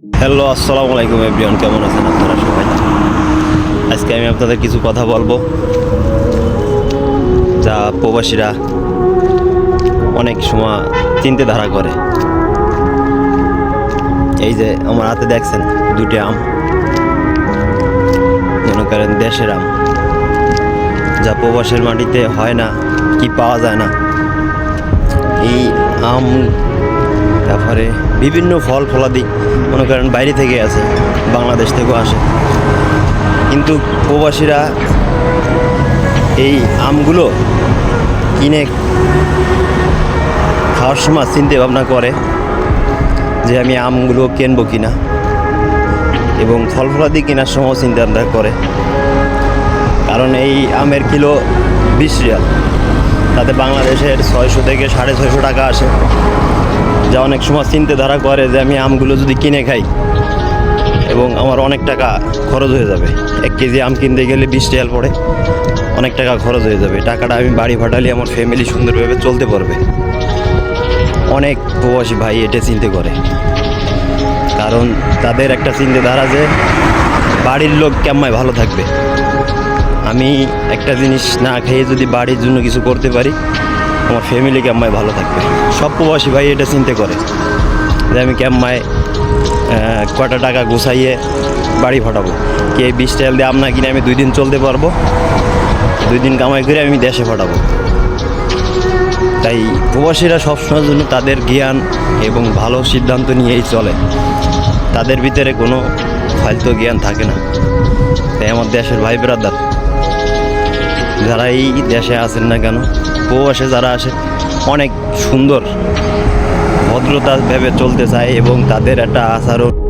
Hello, আসসালামু আলাইকুম everyone, কেমন আছেন আপনারা সবাই? আজকে আমি আপনাদের কিছু কথা বলবো যা প্রবাসীরা অনেক সময় চিন্তাধারা করে। এই যে আমার হাতে দেখছেন দুটি আম, মনে করেন দেশের আম, যা প্রবাসের মাটিতে হয় না, কি পাওয়া যায় না। এই আম, তারপরে বিভিন্ন ফল ফলাদি মনে করেন বাইরে থেকে আসে, বাংলাদেশ থেকেও আসে, কিন্তু প্রবাসীরা এই আমগুলো কিনে খাওয়ার সময় চিন্তা ভাবনা করে যে আমি আমগুলো কিনবো কিনা, এবং ফল ফলাদি কেনার সময় চিন্তা ভাবনা করে। কারণ এই আমের কিলো 20 রিয়াল, তাতে বাংলাদেশের 600 থেকে 650 টাকা আসে। যা অনেক সময় চিন্তাধারা করে যে আমি আমগুলো যদি কিনে খাই এবং আমার অনেক টাকা খরচ হয়ে যাবে, 1 কেজি আম কিনতে গেলে 20 রিয়াল পড়ে, অনেক টাকা খরচ হয়ে যাবে। টাকাটা আমি বাড়ি ভাটালে আমার ফ্যামিলি সুন্দরভাবে চলতে পারবে। অনেক প্রবাসী ভাই এটা চিন্তা করে, কারণ তাদের একটা চিন্তাধারা যে বাড়ির লোক কেমন ভালো থাকবে। আমি একটা জিনিস না খেয়ে যদি বাড়ির জন্য কিছু করতে পারি, আমার ফ্যামিলি কেমন ভালো থাকবে। সব প্রবাসী ভাই এটা চিন্তা করে যে আমি কেমন কটা টাকা গুছাইয়ে বাড়ি ফাটাবো, কি এই 20 রিয়াল দিয়ে আম না কিনে আমি 2 দিন চলতে পারবো, 2 দিন কামাই করে আমি দেশে ফাটাবো। তাই প্রবাসীরা সবসময়ের জন্য তাদের জ্ঞান এবং ভালো সিদ্ধান্ত নিয়েই চলে, তাদের ভিতরে কোনো ফালতু জ্ঞান থাকে না। তাই আমার দেশের ভাই ব্রাদার যারা এই দেশে আছেন না কেন, প্রবাসে যারা আসে, অনেক সুন্দর ভদ্রতা ভেবে চলতে চায় এবং তাদের একটা আচরণ